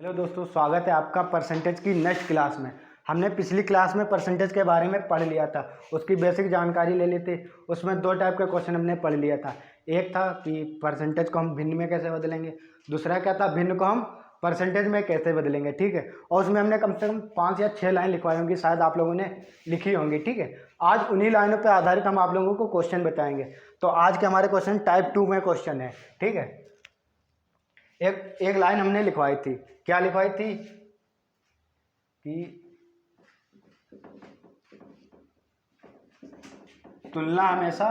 Hello दोस्तों, स्वागत है आपका परसेंटेज की नेक्स्ट क्लास में। हमने पिछली क्लास में परसेंटेज के बारे में पढ़ लिया था, उसकी बेसिक जानकारी ले ली थी। उसमें दो टाइप के क्वेश्चन हमने पढ़ लिया था। एक था कि परसेंटेज को हम भिन्न में कैसे बदलेंगे, दूसरा क्या था भिन्न को हम परसेंटेज में कैसे बदलेंगे। ठीक है, और उसमें हमने कम से कम 5 या 6 लाइन लिखवाई होंगी, शायद आप लोगों ने लिखी होंगी। ठीक है, आज उन्हीं लाइनों पर आधारित हम आप लोगों को क्वेश्चन बताएंगे। तो आज के हमारे क्वेश्चन टाइप 2 में क्वेश्चन है। ठीक है, एक लाइन हमने लिखवाई थी। क्या लिखवाई थी कि तुलना हमेशा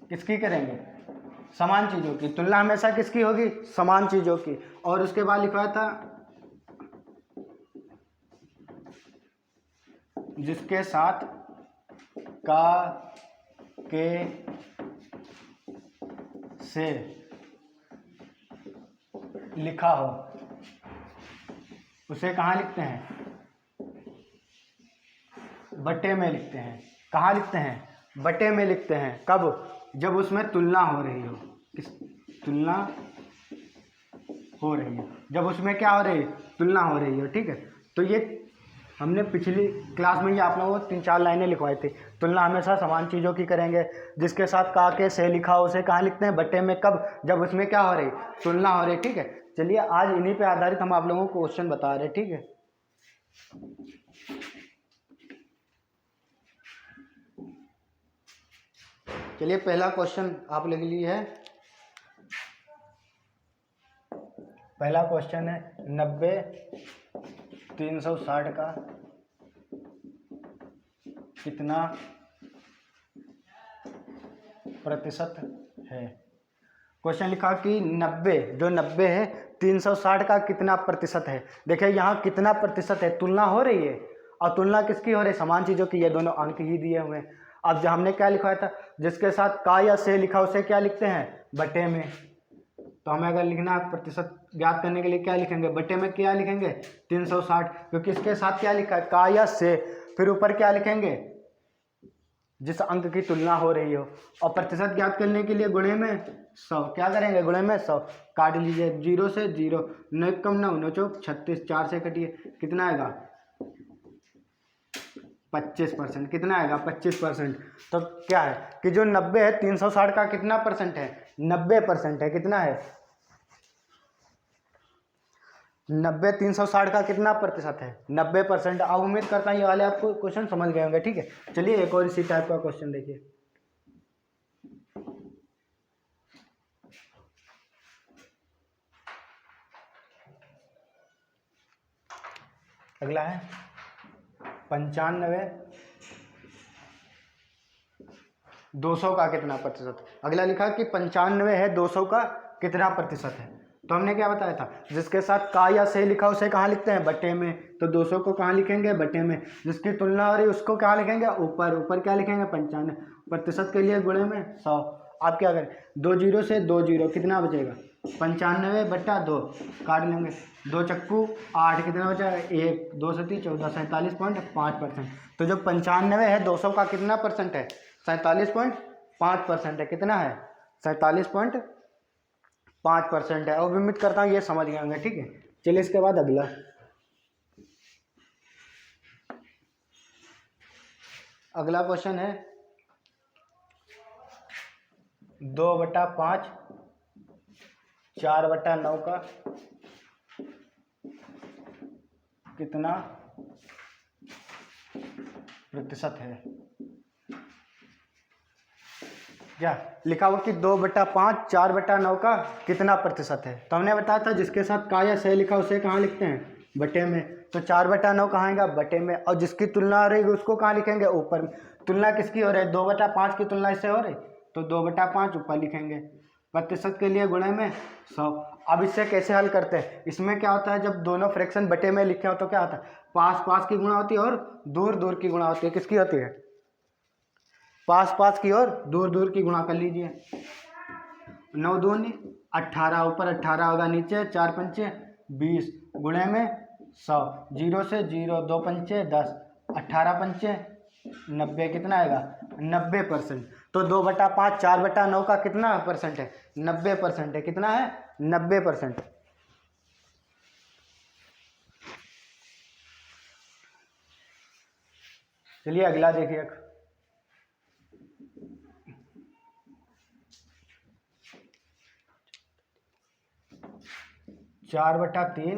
किसकी करेंगे, समान चीजों की। तुलना हमेशा किसकी होगी, समान चीजों की। और उसके बाद लिखवाया था जिसके साथ का के से लिखा हो उसे कहाँ लिखते हैं, बट्टे में लिखते हैं। कहाँ लिखते हैं, बट्टे में लिखते हैं। कब, जब उसमें तुलना हो रही हो। तुलना हो रही है, जब उसमें क्या हो रही है, तुलना हो रही हो। ठीक है, तो ये हमने पिछली क्लास में ये आप लोगों को 3-4 लाइनें लिखवाई थी। तुलना हमेशा समान चीज़ों की करेंगे। जिसके साथ का के से लिखा हो उसे कहाँ लिखते हैं, बट्टे में। कब, जब उसमें क्या हो रही, तुलना हो रही। ठीक है, चलिए आज इन्हीं पे आधारित हम आप लोगों को क्वेश्चन बता रहे हैं। ठीक है, चलिए पहला क्वेश्चन आप लिख लिए है। पहला क्वेश्चन है 90 360 का कितना प्रतिशत है। क्वेश्चन लिखा कि 90 जो 90 है 360 का कितना प्रतिशत है। देखिए यहाँ कितना प्रतिशत है, तुलना हो रही है। और तुलना किसकी हो रही है, समान चीज़ों की। ये दोनों अंक ही दिए हुए हैं। अब जो हमने क्या लिखवाया था, जिसके साथ का या से लिखा उसे क्या लिखते हैं, बटे में। तो हमें अगर लिखना है प्रतिशत ज्ञात करने के लिए क्या लिखेंगे, बटे में क्या लिखेंगे 360, क्योंकि इसके साथ क्या लिखा है, का या से। फिर ऊपर क्या लिखेंगे, जिस अंक की तुलना हो रही हो। और प्रतिशत ज्ञात करने के लिए गुणे में 100। क्या करेंगे, गुणे में 100। काट लीजिए, 0 से 0, 9 कम 9 9 चौक 36, 4 से कटिए, कितना आएगा 25%। कितना आएगा 25%। तो क्या है कि जो 90 है 360 का कितना परसेंट है, 90% है। कितना है 90 360 का कितना प्रतिशत है, 90%। अब उम्मीद करता हूँ ये वाले आपको क्वेश्चन समझ गए होंगे। ठीक है, चलिए एक और इसी टाइप का क्वेश्चन देखिए। अगला है 95 200 का कितना प्रतिशत। अगला लिखा कि 95 है 200 का कितना प्रतिशत है। तो हमने क्या बताया था, जिसके साथ का या से लिखा उसे कहाँ लिखते हैं, बटे में। तो 200 को कहाँ लिखेंगे, बटे में। जिसकी तुलना हो रही उसको कहाँ लिखेंगे, ऊपर। ऊपर क्या लिखेंगे 95, प्रतिशत के लिए गुणे में 100। आप क्या करें, 2 0 से 2 0, कितना बचेगा 95/2। काट लेंगे, 2 चक्कू 8, कितना बचा 1, 2 से 3 14, 47.5%। तो जो 95 है 200 का कितना परसेंट है, 47.5% है। कितना है 47.5% है। और उम्मीद करता हूँ ये समझ गए होंगे। ठीक है, चलिए इसके बाद अगला क्वेश्चन है 2/5 4/9 का कितना प्रतिशत है। क्या लिखा हुआ कि 2/5 4/9 का कितना प्रतिशत है। तो हमने बताया था जिसके साथ का या से लिखा उसे कहाँ लिखते हैं, बटे में। तो 4/9 कहाँ आएगा, बटे में। और जिसकी तुलना हो रही उसको कहाँ लिखेंगे, ऊपर में। तुलना किसकी हो रही है, 2/5 की तुलना इससे हो रही, तो 2/5 ऊपर लिखेंगे। प्रतिशत के लिए गुणे में 100। अब इससे कैसे हल करते हैं, इसमें क्या होता है, जब दोनों फ्रैक्शन बटे में लिखे हो तो क्या होता है, पास पास की गुणा होती है और दूर दूर की गुणा होती है। किसकी होती है, पास पास की और दूर दूर की गुणा कर लीजिए। 9 दूनी 18, ऊपर 18 होगा, नीचे 4 पंचे 20, गुणे में 100। 0 से 0, 2 पंचे 10, 18 पंचे 90, कितना आएगा 90%। तो 2/5 4/9 का कितना परसेंट है? 90% है। कितना है? 90%। चलिए अगला देखिए। 4/3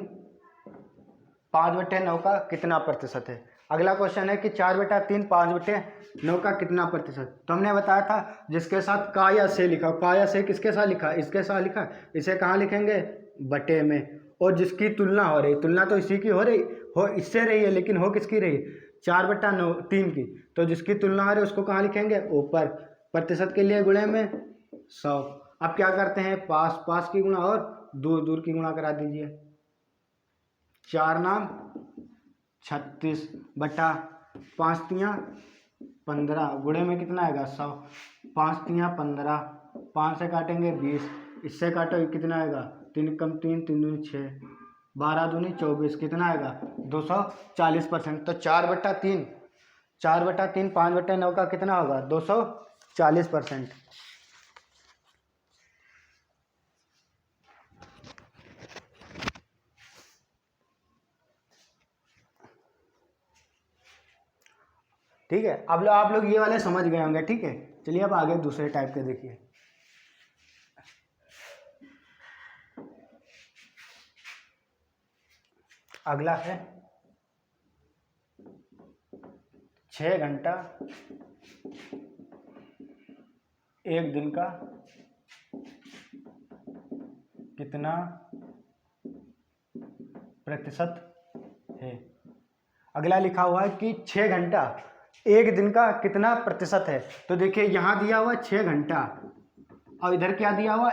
5/9 का कितना प्रतिशत है? अगला क्वेश्चन है कि 4/3 5/9 का कितना प्रतिशत। तो हमने बताया था जिसके साथ का या से लिखा, का या से किसके साथ लिखा? इसके साथ लिखा। इसे कहाँ लिखेंगे? बटे में। और जिसकी तुलना हो रही, तुलना तो इसी की हो रही, हो इससे रही है, लेकिन हो किसकी रही? 4/3 की। तो जिसकी तुलना हो रही है उसको कहाँ लिखेंगे? ऊपर। प्रतिशत के लिए गुणे में 100। अब क्या करते हैं? पास पास की गुणा और दूर दूर की गुणा करा दीजिए। 4 नाम 36 बटा 5 तियाँ 15 गुणे में कितना आएगा? 100। 5 तियाँ 15, 5 से काटेंगे 20, इससे काटो कितना आएगा? 3 कम 3 3 दूनी 6, 12 दूनी 24, कितना आएगा? 240%। तो 4/3 5/9 का कितना होगा? 240%। ठीक है। अब आप लोग ये वाले समझ गए होंगे। ठीक है, चलिए अब आगे दूसरे टाइप के देखिए। अगला है 6 घंटा 1 दिन का कितना प्रतिशत है। अगला लिखा हुआ है कि 6 घंटा 1 दिन का कितना प्रतिशत है। तो देखिए यहाँ दिया हुआ 6 घंटा और इधर क्या दिया हुआ?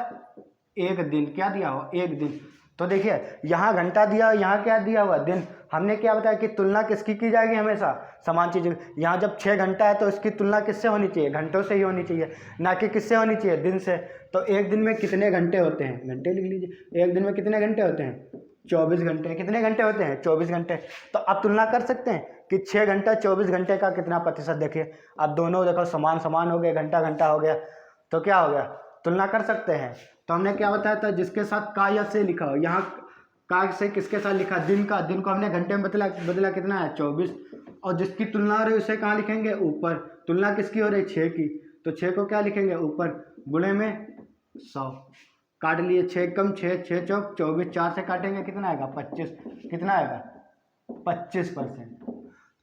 1 दिन। क्या दिया हुआ? 1 दिन। तो देखिए यहाँ घंटा दिया, यहाँ क्या दिया हुआ? दिन। हमने क्या बताया कि तुलना किसकी की जाएगी? हमेशा समान चीज़। यहाँ जब 6 घंटा है तो इसकी तुलना किससे होनी चाहिए? घंटों से ही होनी चाहिए, ना कि किससे होनी चाहिए? दिन से। तो 1 दिन में कितने घंटे होते हैं? घंटे लिख लीजिए। 1 दिन में कितने घंटे होते हैं? 24 घंटे। कितने घंटे होते हैं? 24 घंटे। तो आप तुलना कर सकते हैं कि 6 घंटा 24 घंटे का कितना प्रतिशत। देखिए अब दोनों देखो समान समान हो गए, घंटा घंटा हो गया, तो क्या हो गया? तुलना कर सकते हैं। तो हमने क्या बताया था? जिसके साथ का या से लिखा हो, यहाँ का से किसके साथ लिखा? दिन का। दिन को हमने घंटे में बदला कितना है? 24। और जिसकी तुलना हो रही है उसे कहाँ लिखेंगे? ऊपर। तुलना किसकी हो रही है? 6 की। तो 6 को क्या लिखेंगे? ऊपर गुणे में 100। काट लिए 6 कम 6, 6 चौक 24, 4 से काटेंगे कितना आएगा? 25। कितना आएगा? 25%।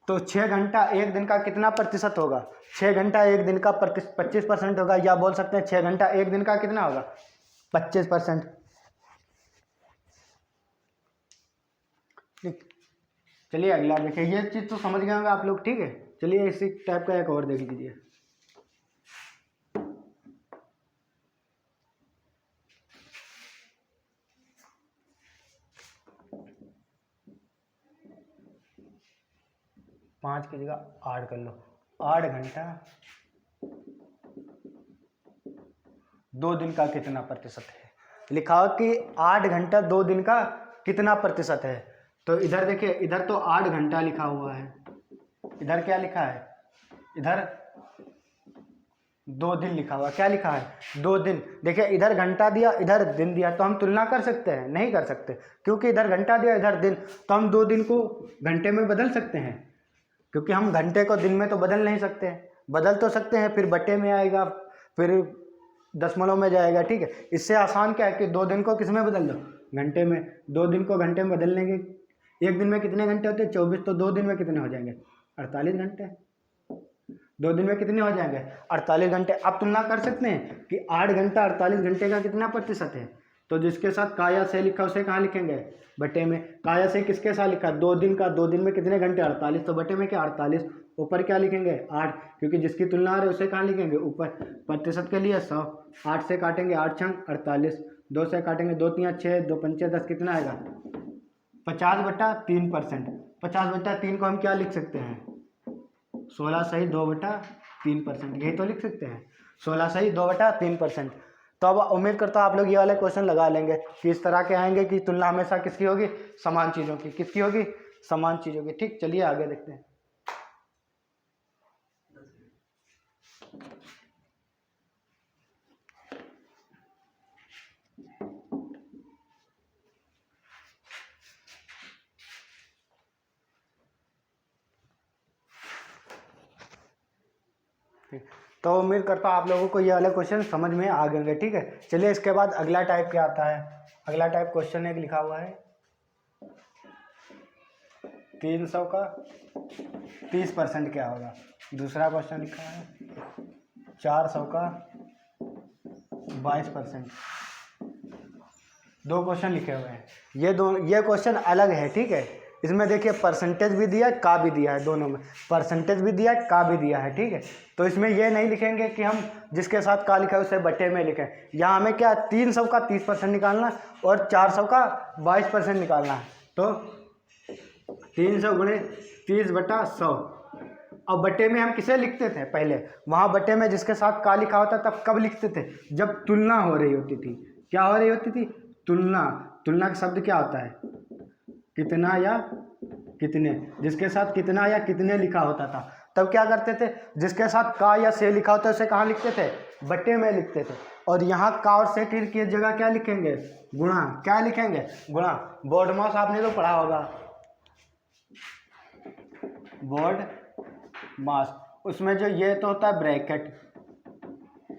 तो 6 घंटा 1 दिन का कितना प्रतिशत होगा? 6 घंटा 1 दिन का 25% होगा, या बोल सकते हैं 6 घंटा 1 दिन का कितना होगा? 25%। चलिए अगला देखिए। ये चीज़ तो समझ गए होंगे आप लोग। ठीक है, चलिए इसी टाइप का एक और देख लीजिए। पाँच की जगह 8 कर लो। 8 घंटा 2 दिन का कितना प्रतिशत है। लिखा हो कि 8 घंटा 2 दिन का कितना प्रतिशत है। तो इधर देखिए, इधर तो 8 घंटा लिखा हुआ है, इधर क्या लिखा है? इधर 2 दिन लिखा हुआ। क्या लिखा है? 2 दिन। देखिए इधर घंटा दिया, इधर दिन दिया, तो हम तुलना कर सकते हैं? नहीं कर सकते, क्योंकि इधर घंटा दिया, इधर दिन। तो हम 2 दिन को घंटे में बदल सकते हैं, क्योंकि हम घंटे को दिन में तो बदल नहीं सकते हैं। बदल तो सकते हैं, फिर बटे में आएगा, फिर दशमलव में जाएगा। ठीक है, इससे आसान क्या है कि 2 दिन को किस में बदल दो? घंटे में। 2 दिन को घंटे में बदल लेंगे। 1 दिन में कितने घंटे होते हैं? 24। तो 2 दिन में कितने हो जाएंगे? 48 घंटे। 2 दिन में कितने हो जाएंगे? 48 घंटे। अब तुलना कर सकते हैं कि 8 घंटा 48 घंटे का कितना प्रतिशत है। तो जिसके साथ काया से लिखा उसे कहाँ लिखेंगे? बटे में। काया से किसके साथ लिखा? 2 दिन का। 2 दिन में कितने घंटे? 48। तो बटे में क्या? 48। ऊपर क्या लिखेंगे? 8, क्योंकि जिसकी तुलना आ रही है उसे कहाँ लिखेंगे? ऊपर। प्रतिशत के लिए 100। 8 से काटेंगे 8 छंग 48, 2 से काटेंगे 2 तियाँ 6, 2 पंचे 10, कितना आएगा? 50/3%। 50/3 को हम क्या लिख सकते हैं? 16 सही 2/3%। यही तो लिख सकते हैं, 16 सही 2/3%। तो अब उम्मीद करता हूँ आप लोग ये वाले क्वेश्चन लगा लेंगे कि इस तरह के आएंगे कि तुलना हमेशा किसकी होगी? समान चीज़ों की। किसकी होगी? समान चीज़ों की। ठीक, चलिए आगे देखते हैं। तो उम्मीद करता हूँ आप लोगों को ये वाले क्वेश्चन समझ में आ गए होंगे। ठीक है, चलिए इसके बाद अगला टाइप क्या आता है। अगला टाइप क्वेश्चन एक लिखा हुआ है 300 का 30% क्या होगा। दूसरा क्वेश्चन लिखा है 400 का 22%। दो क्वेश्चन लिखे हुए हैं, ये क्वेश्चन अलग है। ठीक है, इसमें देखिए परसेंटेज भी दिया है, का भी दिया है, दोनों में परसेंटेज भी दिया है, का भी दिया है। ठीक है, तो इसमें ये नहीं लिखेंगे कि हम जिसके साथ का लिखा है उसे बटे में लिखें। यहाँ हमें क्या 300 का 30% निकालना और 400 का 22% निकालना है। तो 300 गुणे 30/100। अब बटे में हम किसे लिखते थे पहले, वहाँ बटे में जिसके साथ का लिखा होता तब कब लिखते थे, जब तुलना हो रही होती थी। क्या हो रही होती थी, तुलना। तुलना का शब्द क्या होता है, कितना या कितने। जिसके साथ कितना या कितने लिखा होता था तब क्या करते थे, जिसके साथ का या से लिखा होता है उसे कहाँ लिखते थे, बटे में लिखते थे। और यहाँ का और से की जगह क्या लिखेंगे, गुणा। क्या लिखेंगे, गुणा। बोर्ड मास आपने तो पढ़ा होगा, बोर्ड मास। उसमें जो ये तो होता है ब्रैकेट,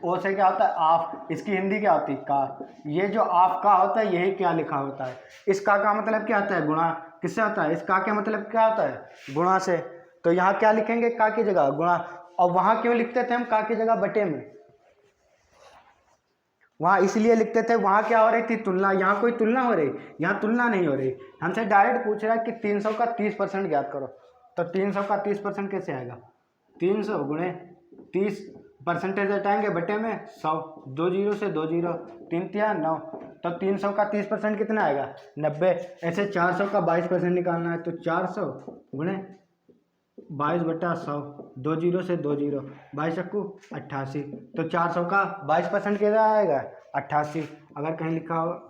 ओ से क्या होता है आफ, इसकी हिंदी क्या होती है का। ये जो आफ का होता है यही क्या लिखा होता है। इस का मतलब क्या होता है, गुणा। किससे होता है, इस का क्या मतलब क्या होता है, गुणा से। तो यहाँ क्या लिखेंगे, का की जगह गुणा। और वहाँ क्यों लिखते थे हम का की जगह बटे में, वहाँ इसलिए लिखते थे, वहाँ क्या हो रही थी, तुलना। यहाँ कोई तुलना हो रही, यहाँ तुलना नहीं हो रही। हमसे डायरेक्ट पूछ रहा है कि 300 का 30% ज्ञात करो। तो 300 का 30% कैसे आएगा, 300 गुणे 30, परसेंटेज हटाएंगे बटे में 100, 2 जीरो से 2 जीरो, 3 तिया 9। तो 300 का 30% कितना आएगा, 90। ऐसे 400 का 22% निकालना है, तो 400 गुणे 22/100, 2 जीरो से 2 जीरो, 22 अक्कू 88। तो 400 का 22% कितना आएगा, 88। अगर कहीं लिखा हो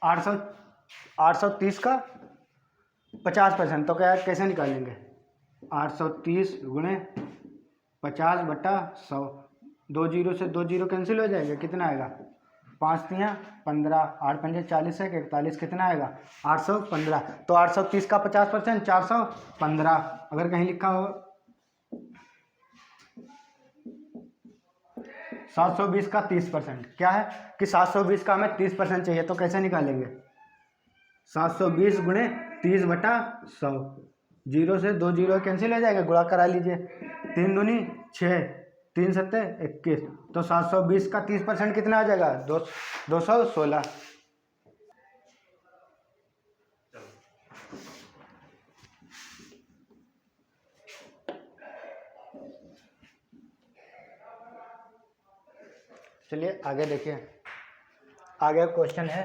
830 का 50%, तो क्या कैसे निकालेंगे, 830 गुणे 50/100, 2 जीरो से 2 जीरो कैंसिल हो जाएगा, कितना आएगा, 5 तिया 15, 8 पंजे 40 है, 41, कितना आएगा 815। तो 830 का 50% 415। अगर कहीं लिखा हो 720 का 30%, क्या है कि 720 का हमें 30% चाहिए, तो कैसे निकालेंगे, 720 गुणे 30/100, 0 से 2 जीरो कैंसिल हो जाएगा, गुणा करा लीजिए, 3 दूनी 6, 3 सत्ते 21। तो 720 का 30% कितना आ जाएगा, 216। चलिए आगे देखिए, आगे क्वेश्चन है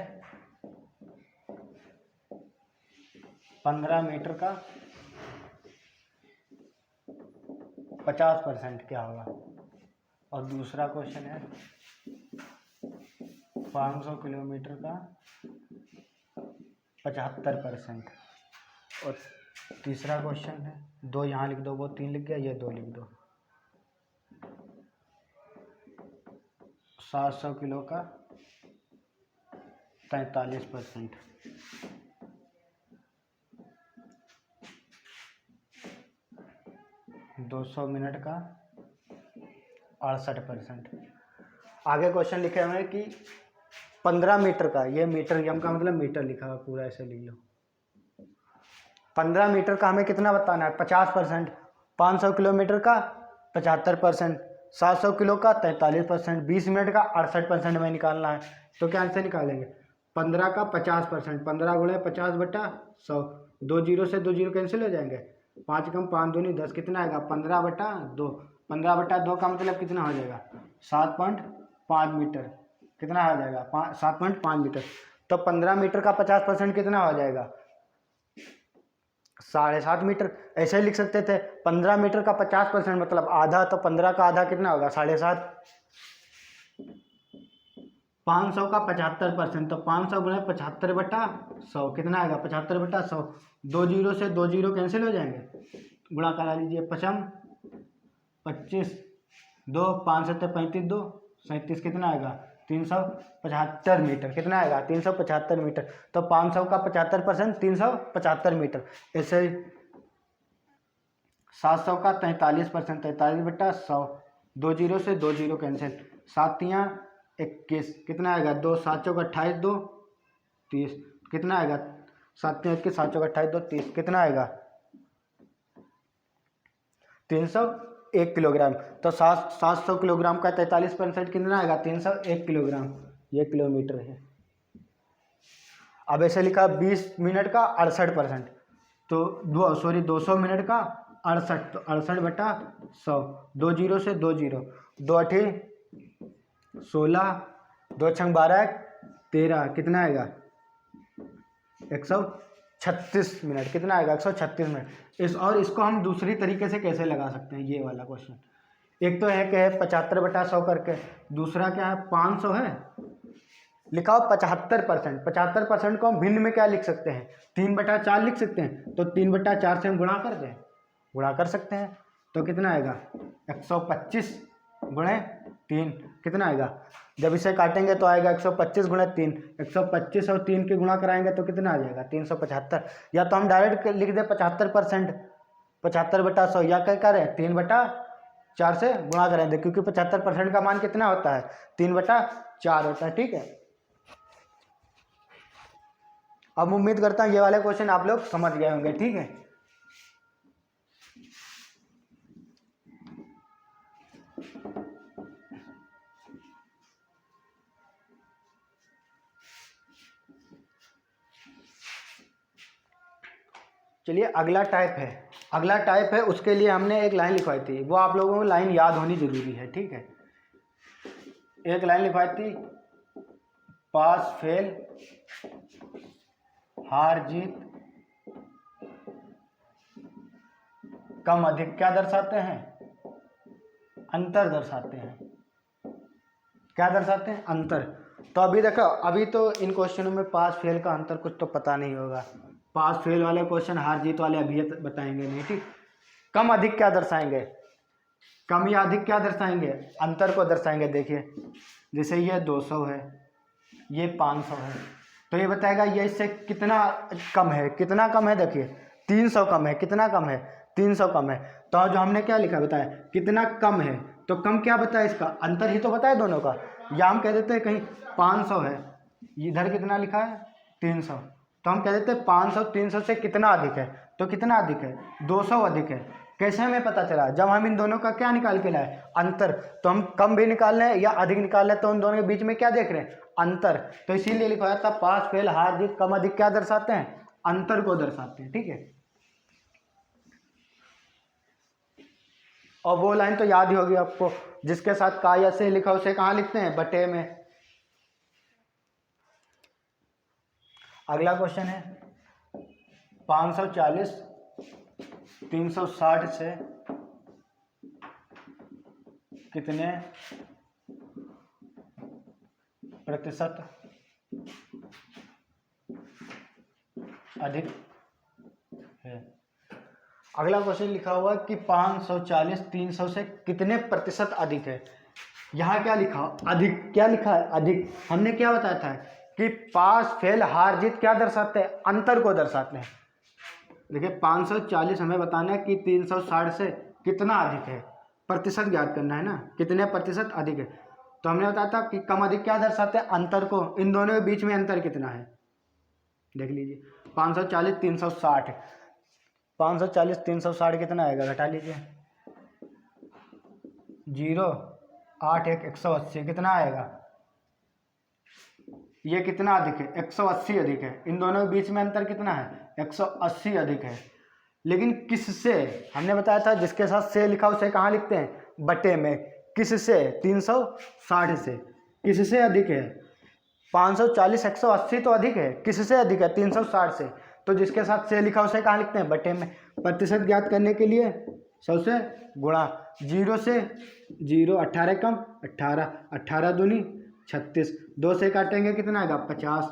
15 मीटर का 50% क्या होगा। और दूसरा क्वेश्चन है 500 किलोमीटर का 75%। और तीसरा क्वेश्चन है, 2 यहाँ लिख दो, वो 3 लिख गया, ये 2 लिख दो, 700 किलो का 43%। 200 मिनट का 68%। आगे क्वेश्चन लिखे हुए हैं कि 15 मीटर का, ये मीटर यम का मतलब मीटर लिखा हुआ, पूरा ऐसे लिख लो। 15 मीटर का हमें कितना बताना है, 50%। 500 किलोमीटर का 75%, 700 किलो का 43%, 20 मिनट का 68% में निकालना है। तो क्या आंसर निकालेंगे, 15 का 50%, 15 गुणे 50/100, 2 जीरो से 2 जीरो कैंसिल हो जाएंगे, 5 कम 5 दूनी 10, कितना आएगा 15/2। 15/2 का मतलब कितना हो जाएगा, 7.5 मीटर। कितना आ जाएगा, 7.5 मीटर। तो 15 मीटर का 50% कितना हो जाएगा, 7.5 मीटर। ऐसे लिख सकते थे, 15 मीटर का 50% मतलब आधा, तो 15 का आधा कितना होगा, 7.5। 500 का 75%, तो 500 गुणे 75/100, कितना आएगा 75/100। 2 जीरो से 2 जीरो कैंसिल हो जाएंगे, गुणा करा लीजिए, 55 25, 2 5 7 35, 2 37, कितना आएगा 375 मीटर। कितना आएगा? 375 मीटर। तो 500 का 75% 375 मीटर। ऐसे ही 700 का 43%, 43/100, 2 जीरो से 2 जीरो कैंसिल, 7 तियाँ 21, कितना आएगा? 2 7 चौक 28, 2 30, कितना आएगा? 7 तियाँ 21, 7 चौक 28, 2 30, कितना आएगा? 301 किलोग्राम। तो 700 किलोग्राम का 43% कितना आएगा? 301 किलोग्राम। ये किलोमीटर है। अब ऐसे लिखा 20 मिनट का 68%, तो 200 मिनट का 68, तो 68/100, 2 जीरो से 2 जीरो, 2 8 16, 2 6 12 13, कितना आएगा? 136 मिनट। कितना आएगा? 136 मिनट। और इसको हम दूसरी तरीके से कैसे लगा सकते हैं, ये वाला क्वेश्चन। एक तो है कि है 75/100 करके, दूसरा क्या है 500 है, लिखा हो 75%। 75% को हम भिन्न में क्या लिख सकते हैं? 3/4 लिख सकते हैं। तो 3/4 से हम गुणा कर दें, गुणा कर सकते हैं। तो कितना आएगा? 125 गुणे 3, कितना आएगा? जब इसे काटेंगे तो आएगा 125 गुणे 3, 125 और 3 के गुणा कराएंगे तो कितना आ जाएगा? 375। या तो हम डायरेक्ट लिख दें 75%, 75/100, या क्या करें 3/4 से गुणा करेंगे, क्योंकि 75% का मान कितना होता है? 3/4 होता है। ठीक है, अब उम्मीद करता हूँ ये वाले क्वेश्चन आप लोग समझ गए होंगे। ठीक है, चलिए अगला टाइप है। अगला टाइप है, उसके लिए हमने एक लाइन लिखवाई थी, वो आप लोगों को लाइन याद होनी जरूरी है। ठीक है, एक लाइन लिखवाई थी, पास फेल हार जीत कम अधिक क्या दर्शाते हैं? अंतर दर्शाते हैं। क्या दर्शाते हैं? अंतर। तो अभी देखो, अभी तो इन क्वेश्चनों में पास फेल का अंतर कुछ तो पता नहीं होगा। पास फेल वाले क्वेश्चन हार जीत वाले अभी बताएंगे नहीं। ठीक, कम अधिक क्या दर्शाएंगे? कम या अधिक क्या दर्शाएंगे? अंतर को दर्शाएंगे। देखिए, जैसे ये 200 है, ये 500 है, तो ये बताएगा ये इससे कितना कम है। कितना कम है? देखिए 300 कम है। कितना कम है? 300 कम है। तो जो हमने क्या लिखा बताया, कितना कम है, तो कम क्या बताया? इसका अंतर ही तो बताया दोनों का। या हम कह देते हैं कहीं 500 है, इधर कितना लिखा है? 300, तो हम कह देते हैं 500 300 से कितना अधिक है? तो कितना अधिक है? 200 अधिक है। कैसे हमें पता चला? जब हम इन दोनों का क्या निकाल के लाए? अंतर। तो हम कम भी निकाल रहे हैं या अधिक निकाल रहे हैं, तो उन दोनों के बीच में क्या देख रहे हैं? अंतर। तो इसीलिए लिखा था पास फेल हार जीत कम अधिक क्या दर्शाते हैं? अंतर को दर्शाते हैं। ठीक है, और वो लाइन तो याद ही होगी आपको, जिसके साथ का या से लिखा उसे कहाँ लिखते हैं? बटे में। अगला क्वेश्चन है 540 360 से कितने प्रतिशत अधिक है? अगला क्वेश्चन लिखा हुआ है कि 540 300 से कितने प्रतिशत अधिक है। यहाँ क्या लिखा? अधिक। क्या लिखा है? अधिक। हमने क्या बताया था कि पास फेल हार जीत क्या दर्शाते हैं? अंतर को दर्शाते हैं। देखिए 540 हमें बताना है कि 360 से कितना अधिक है, प्रतिशत ज्ञात करना है ना, कितने प्रतिशत अधिक है। तो हमने बताया था कि कम अधिक क्या दर्शाते हैं? अंतर को। इन दोनों के बीच में अंतर कितना है देख लीजिए। 540 360, 540 360 कितना आएगा? घटा लीजिए, 0 8 1 180, कितना आएगा? ये कितना अधिक है? 180 अधिक है। इन दोनों के बीच में अंतर कितना है? 180 अधिक है। लेकिन किससे? हमने बताया था जिसके साथ से लिखा उसे कहाँ लिखते हैं? बटे में। किससे? 360 से। किससे अधिक है? 540 180 तो अधिक है। किससे अधिक है? 360 से। तो जिसके साथ से लिखा उसे कहाँ लिखते हैं? बटे में। प्रतिशत ज्ञात करने के लिए 100 से गुणा, 0 से 0 18 कम 18, 18 दूनी 36, 2 से काटेंगे कितना आएगा? 50,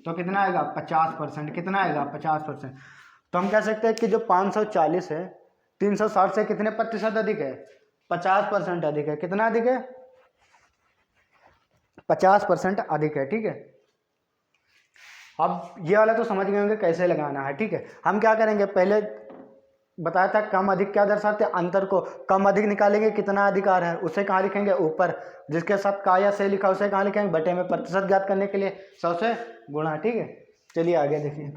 तो कितना आएगा? 50%। कितना आएगा? 50%। तो हम कह सकते हैं कि जो 540 है 360 से कितने प्रतिशत अधिक है? 50% अधिक है। कितना अधिक है? 50% अधिक है, ठीक है। अब ये वाला तो समझ गए होंगे कैसे लगाना है, ठीक है। हम क्या करेंगे, पहले बताया था कम अधिक क्या दर्शाते हैं, अंतर को। कम अधिक निकालेंगे, कितना अधिक आ रहा है उसे कहाँ लिखेंगे, ऊपर। जिसके साथ का या से लिखा उसे कहाँ लिखेंगे, बटे में। प्रतिशत ज्ञात करने के लिए 100 से गुणा, ठीक है। चलिए आगे देखिए।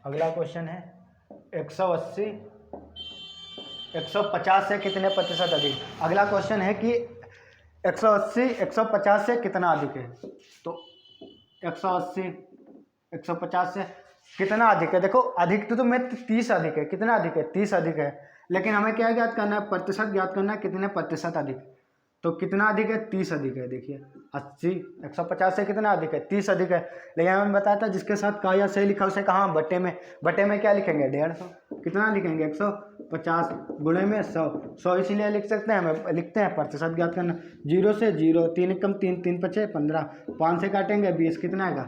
अगला क्वेश्चन है 180 150 से कितने प्रतिशत अधिक। अगला क्वेश्चन है कि 180 150 से कितना अधिक है। तो 180 150 से कितना अधिक है। देखो अधिक तो में 30 अधिक है। कितना अधिक है, 30 अधिक है। लेकिन हमें क्या ज्ञात करना है, प्रतिशत ज्ञात करना है, कितने प्रतिशत अधिक। तो कितना अधिक है, 30 अधिक है। देखिए 80 150 से कितना अधिक है, 30 अधिक है। लेकिन हमें बताया था जिसके साथ का या सही लिखा उसे कहाँ, बटे में। बटे में क्या लिखेंगे, 150। कितना लिखेंगे, 150 गुणे में 100 इसीलिए लिख सकते हैं, हमें लिखते हैं प्रतिशत ज्ञात करना। 0 से 0, 3 एकम 3, 3 पचे 15, 5 से काटेंगे 20, कितना आएगा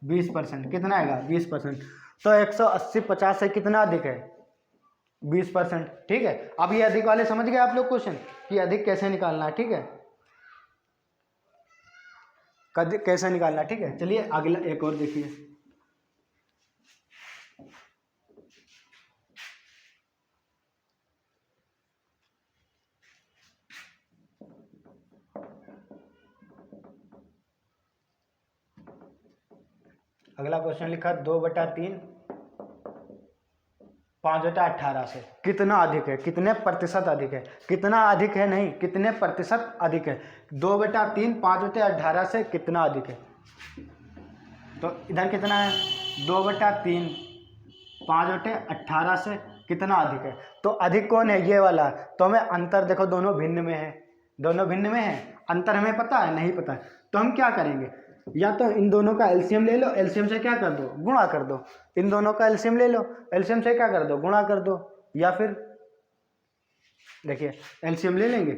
20%। कितना आएगा 20%। तो 180 50 से कितना अधिक है, 20%, ठीक है। अब ये अधिक वाले समझ गए आप लोग क्वेश्चन कि अधिक कैसे निकालना है, ठीक है, कैसे निकालना, ठीक है। चलिए अगला एक और देखिए। अगला क्वेश्चन लिखा 2/3 5/18 से कितना अधिक है, कितने प्रतिशत अधिक है। कितना अधिक है नहीं, कितने प्रतिशत अधिक है। 2/3 5/18 से कितना अधिक है। तो इधर कितना है, 2/3 5/18 से कितना अधिक है। तो अधिक कौन है, ये वाला। तो हमें अंतर देखो, दोनों भिन्न में है, दोनों भिन्न में है। अंतर हमें पता है, नहीं पता है। तो हम क्या करेंगे, या तो इन दोनों का एलसीएम ले लो, एलसीएम से क्या कर दो, गुणा कर दो। इन दोनों का एलसीएम ले लो, एलसीएम से क्या कर दो, गुणा कर दो। या फिर देखिए एलसीएम ले लेंगे,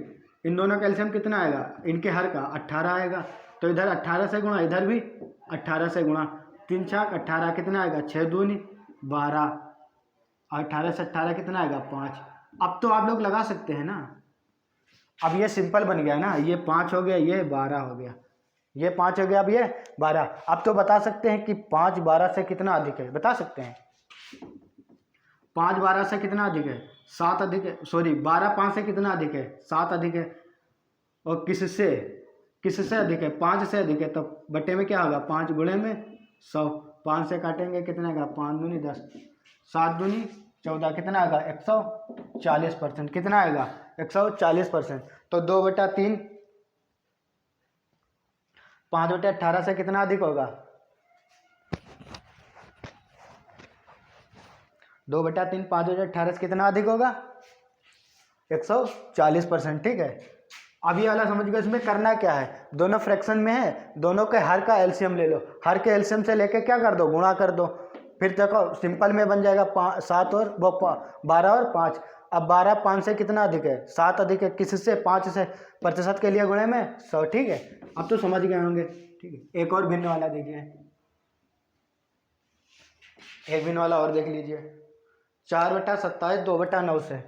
इन दोनों का एलसीएम कितना आएगा, इनके हर का 18 आएगा। तो इधर 18 से गुणा, इधर भी 18 से गुणा। 3 छाक 18, कितना आएगा 6 दूनी 12, 18 से 18 कितना आएगा 5। अब तो आप लोग लगा सकते हैं ना, अब ये सिंपल बन गया ना, ये 5 हो गया, ये 12 हो गया, ये 5 हो गया, अब ये 12। अब तो बता सकते हैं कि 5 12 से कितना अधिक है, बता सकते हैं। 5 12 से कितना अधिक है, 7 अधिक है। सॉरी 12 5 से कितना अधिक है, 7 अधिक है। और किससे, किससे अधिक है, 5 से अधिक है। तो बटे में क्या होगा, 5 गुणे में 100, 5 से काटेंगे कितना आएगा, 5 दूनी 10, 7 दूनी 14, कितना आएगा 140%। कितना आएगा 140%। तो 2/3 5/18 से कितना अधिक होगा, 2/3 5/18 से कितना अधिक होगा, 140%, ठीक है। अब ये वाला समझ गए, इसमें करना क्या है, दोनों फ्रैक्शन में है, दोनों के हर का एलसीएम ले लो, हर के एलसीएम से लेके क्या कर दो, गुणा कर दो। फिर देखो सिंपल में बन जाएगा 7 और वो 12 और 5। अब 12 5 से कितना अधिक है, 7 अधिक है। किससे, 5 से। प्रतिशत के लिए गुणे में 100, ठीक है। अब तो समझ गए होंगे, ठीक है। एक और भिन्न वाला देखिए, एक भिन्न वाला और देख लीजिए। 4/27 2/9 से,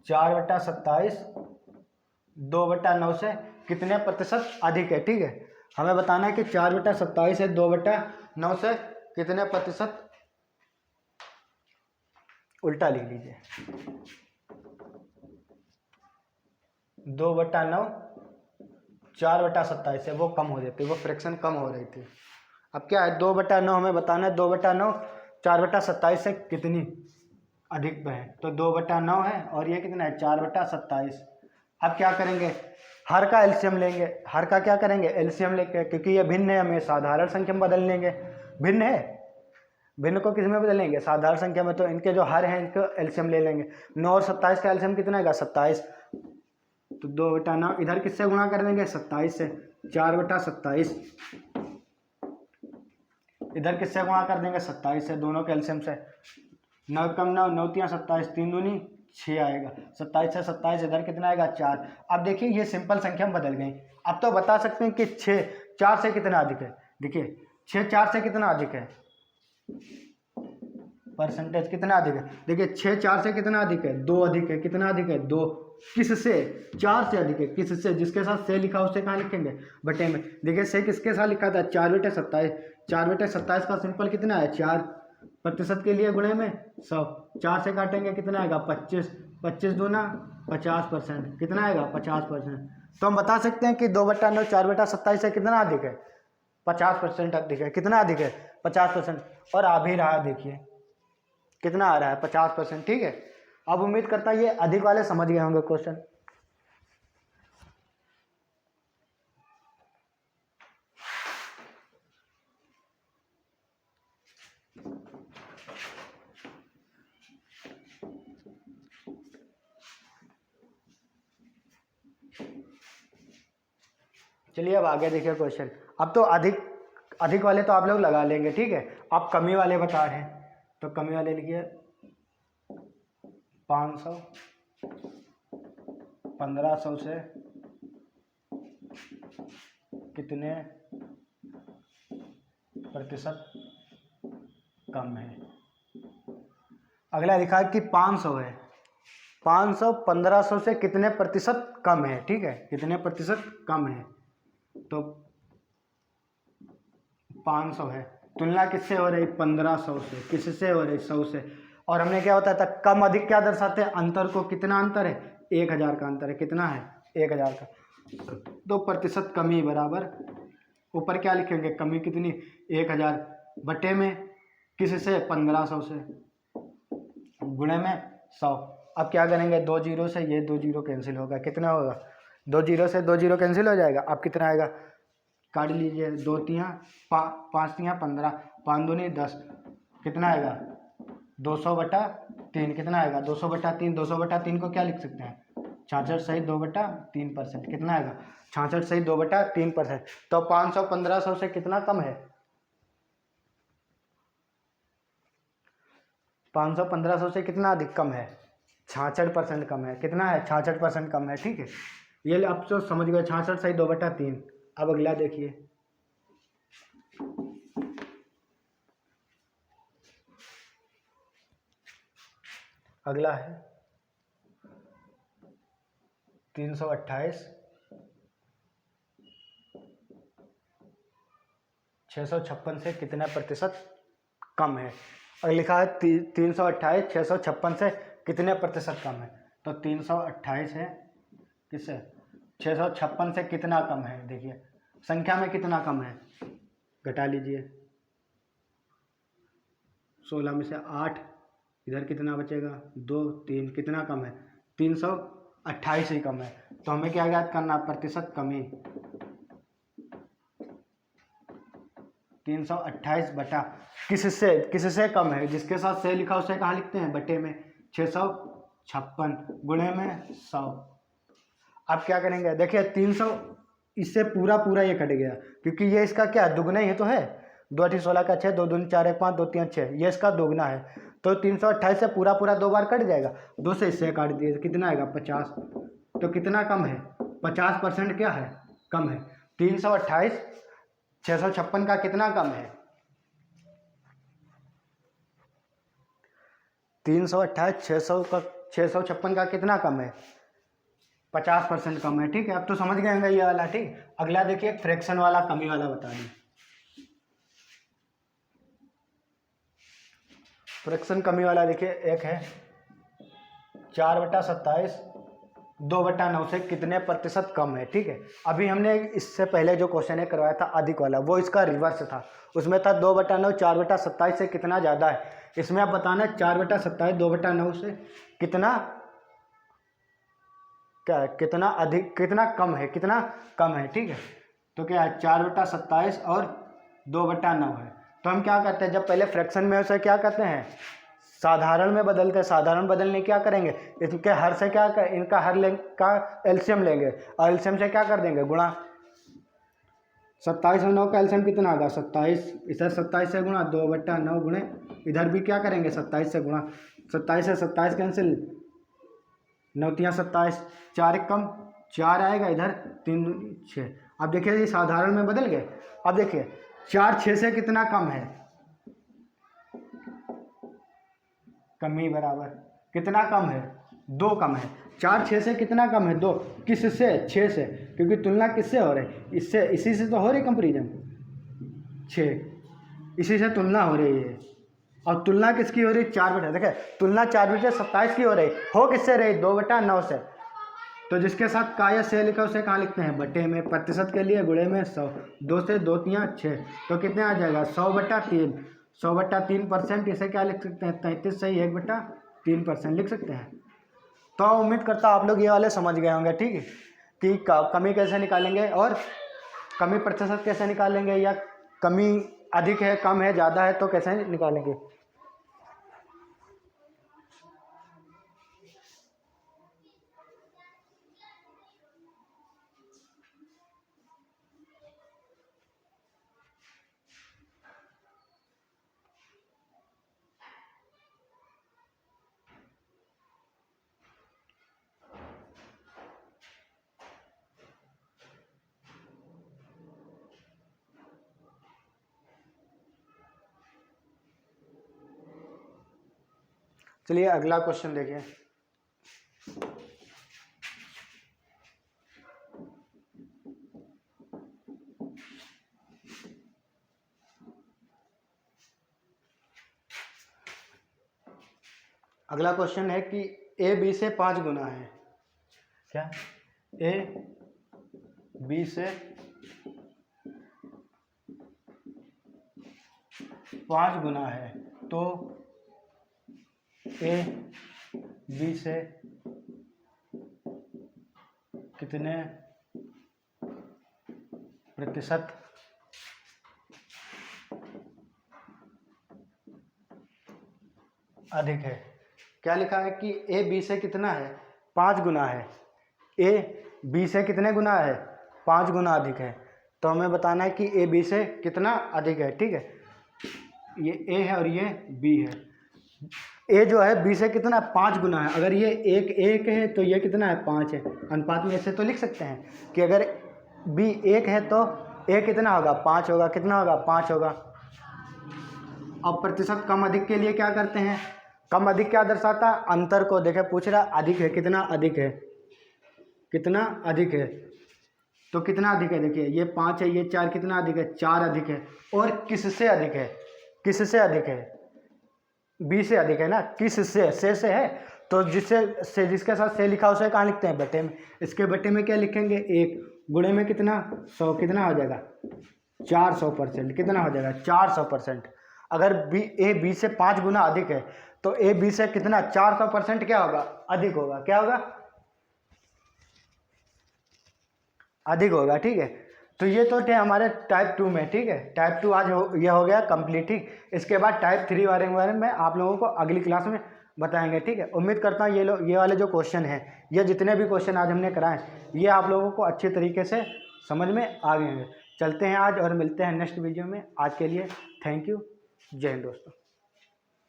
4/27 2/9 से कितने प्रतिशत अधिक है, ठीक है। हमें बताना है कि 4/27 है 2/9 से कितने प्रतिशत, उल्टा लिख लीजिए। 2/9 4/27 से वो कम हो जाती, वो फ्रैक्शन कम हो रही थी। अब क्या है, 2/9 हमें बताना है, 2/9 4/27 से कितनी अधिक है। तो 2/9 है और ये कितना है 4/27। अब क्या करेंगे, हर का एलसीएम लेंगे, हर का क्या करेंगे, एलसीएम लेके, क्योंकि ये भिन्न है हमें साधारण संख्या में बदल लेंगे। भिन्न है, भिन्न को किस में बदलेंगे, साधारण संख्या में। तो इनके जो हर हैं इनको एलसीएम ले लेंगे। 9 और 27 का एलसीएम कितना आएगा, 27। तो 2/9 इधर किससे गुणा कर देंगे, 27 से। 4/27 इधर किससे गुणा कर देंगे, 27 से, दोनों के एलसीएम से। 9 कम 9 9 3 27, 3 दूनी 6 आएगा। 27 से 27 इधर कितना आएगा, 4। अब देखिए ये सिंपल संख्या में बदल गई। अब तो बता सकते हैं कि 6 4 से कितना अधिक है। देखिए 6 4 से कितना अधिक है, परसेंटेज कितना अधिक है? देखिए 6 4 से कितना अधिक है? 2 अधिक है। कितना अधिक है? 2। किससे? 4 से अधिक है। किससे? जिसके साथ से लिखा उसे कहाँ लिखेंगे? बटे में। देखिए से किसके साथ लिखा था? 4/27। 4/27 का सिंपल कितना है? 4% के लिए गुणे में 100। 4 से काटेंगे कितना आएगा? 25। 25 दूना 50%। कितना आएगा? 50%। तो हम बता सकते हैं कि 2/9 4/27 से कितना अधिक है? 50% अधिक है। कितना अधिक है? 50%। और आ भी रहा है, देखिए कितना आ रहा है? 50%। ठीक है, अब उम्मीद करता है ये अधिक वाले समझ गए होंगे क्वेश्चन। चलिए अब आगे देखिए क्वेश्चन। अब तो अधिक वाले तो आप लोग लगा लेंगे, ठीक है। आप कमी वाले बता रहे हैं तो कमी वाले लिखिए 500, 1500 से कितने प्रतिशत कम है। अगला लिखा है कि 500 है। 500 1500 से कितने प्रतिशत कम है, ठीक है, कितने प्रतिशत कम है। तो 500 है, तुलना किससे हो रही? 1500 से। किससे हो रही? 100 से। और हमने क्या बताया था? कम अधिक क्या दर्शाते हैं? अंतर को। कितना अंतर है? 1000 का अंतर है। कितना है? 1000 का। तो प्रतिशत कमी बराबर, ऊपर क्या लिखेंगे? कमी कितनी? 1000 बटे में किससे? 1500 से, गुणे में 100। अब क्या करेंगे? 2 जीरो से ये 2 जीरो कैंसिल होगा। कितना होगा? 2 जीरो से 2 जीरो कैंसिल हो जाएगा। अब कितना आएगा? काट लीजिए। 2 तियाँ 5 तियाँ 15, 5 दूनी 10। कितना आएगा? 200/3। कितना आएगा? 200/3। 200/3 को क्या लिख सकते हैं? 66 सही 2/3%। कितना आएगा? 66 सही 2/3%। तो 500 1500 से कितना कम है? 500 1500 से कितना अधिक कम है? 66% कम है। कितना है? 66% कम है, ठीक है। ये अब तो समझ गए। 66 सही 2/3। अब अगला देखिए, अगला है 328 656 से कितना प्रतिशत कम है। अगर लिखा है 328 656 से कितने प्रतिशत कम है, तो 328 है किससे? 656 से कितना कम है। देखिए संख्या में कितना कम है, घटा लीजिए। 16 में से 8, इधर कितना बचेगा? 2 3। कितना कम है? 328 ही कम है। तो हमें क्या याद करना? प्रतिशत कमी। 328 बटा किससे कम है? जिसके साथ से लिखा उसे कहाँ लिखते हैं? बटे में। 656 गुणे में 100। अब क्या करेंगे? देखिए 300 इससे पूरा ये कट गया, क्योंकि ये इसका क्या दुगना ही तो है। 2 8 16 का 6, 2 दूनी 4 1 5, 2 3 6, ये इसका दोगुना है। तो 328 से पूरा 2 बार कट जाएगा। 2 से इससे काट दिए, कितना आएगा? 50। तो कितना कम है? 50% क्या है? कम है। 328 656 का कितना कम है? 328 656 का कितना कम है? 50% कम है, ठीक है। अब तो समझ गए होंगे ये वाला, ठीक। अगला देखिए फ्रैक्शन वाला, कमी वाला बता दें। फ्रैक्शन कमी वाला देखिए, एक है 4/27 2/9 से कितने प्रतिशत कम है, ठीक है। अभी हमने इससे पहले जो क्वेश्चन है करवाया था अधिक वाला, वो इसका रिवर्स था। उसमें था 2/9 4/27 से कितना ज़्यादा है। इसमें आप बताना 4/27 2/9 से कितना क्या, कितना अधिक, कितना कम है, कितना कम है, ठीक है। तो क्या है? 4/27 और 2/9 है। तो हम क्या करते हैं? जब पहले फ्रैक्शन में उसे क्या करते हैं? साधारण में बदलते हैं। साधारण बदलने क्या करेंगे? इनके हर से क्या कर, इनका हर का एलसीएम लेंगे और एलसीएम से क्या कर देंगे? गुणा। 27 और 9 का एलसीएम कितना होगा? 27। इधर 27 से गुणा 2/9 गुणे, इधर भी क्या करेंगे? 27 से गुणा। 27 से 27 कैंसिल, 9 तियाँ 27, 4 एक कम 4 आएगा, इधर 3 6। अब देखिए ये साधारण में बदल गए। अब देखिए 4 6 से कितना कम है? कमी बराबर कितना कम है, 2 कम है। 4 6 से कितना कम है, 2। किससे, 6 से, क्योंकि तुलना किससे हो रही, इससे, इसी से तो हो रही कंपेरिजन, 6 इसी से तुलना हो रही है। और तुलना किसकी हो रही, 4 बटे, देखे तुलना 4 बटे 27 की हो रही, हो किससे रही, 2/9 से। तो जिसके साथ का या से लिखा उसे कहाँ लिखते हैं, बटे में। प्रतिशत के लिए गुणे में 100, 2 से 2 तियाँ 6, तो कितने आ जाएगा, 100/3। 100/3%, इसे क्या लिख सकते हैं, 33 से 1/3% लिख सकते हैं। तो उम्मीद करता हूँ आप लोग ये वाले समझ गए होंगे, ठीक है, कि कमी कैसे निकालेंगे और कमी प्रतिशत कैसे निकालेंगे, या कमी अधिक है, कम है, ज़्यादा है तो कैसे निकालेंगे। चलिए अगला क्वेश्चन देखिए। अगला क्वेश्चन है कि ए बी से 5 गुना है। क्या, ए बी से 5 गुना है, तो ए बी से कितने प्रतिशत अधिक है। क्या लिखा है कि ए बी से कितना है, 5 गुना है, ए बी से कितने गुना है, 5 गुना अधिक है। तो हमें बताना है कि ए बी से कितना अधिक है, ठीक है। ये ए है और ये बी है। ए जो है बी से कितना, 5 गुना है। अगर ये एक है तो ये कितना है, 5 है। अनुपात में ऐसे तो लिख सकते हैं कि अगर बी 1 है तो ए कितना होगा, 5 होगा। कितना होगा, 5 होगा। अब प्रतिशत कम अधिक के लिए क्या करते हैं, कम अधिक क्या दर्शाता है, अंतर को। देखे पूछ रहा अधिक है, कितना अधिक है, कितना अधिक है, तो कितना अधिक है, देखिए ये 5 है, ये 4, कितना अधिक है, 4 अधिक है। और किससे अधिक है, किससे अधिक है, बी से अधिक है ना, किससे, से है, तो जिससे जिसके साथ से लिखा उसे कहाँ लिखते हैं, बटे में। इसके बटे में क्या लिखेंगे, 1 गुणे में कितना, 100, कितना हो जाएगा, 400%। कितना हो जाएगा, 400%। अगर ए बी से 5 गुना अधिक है तो ए बी से कितना, 400% क्या होगा, अधिक होगा। क्या होगा, अधिक होगा, ठीक है। तो ये तो थे हमारे टाइप 2 में, ठीक है। टाइप 2 आज ये हो गया कंप्लीट, ठीक। इसके बाद टाइप 3 बारे में आप लोगों को अगली क्लास में बताएंगे, ठीक है। उम्मीद करता हूँ ये वाले जो क्वेश्चन हैं, ये जितने भी क्वेश्चन आज हमने कराए, ये आप लोगों को अच्छे तरीके से समझ में आ गए हैं। चलते हैं आज और मिलते हैं नेक्स्ट वीडियो में। आज के लिए थैंक यू, जय हिंद दोस्तों।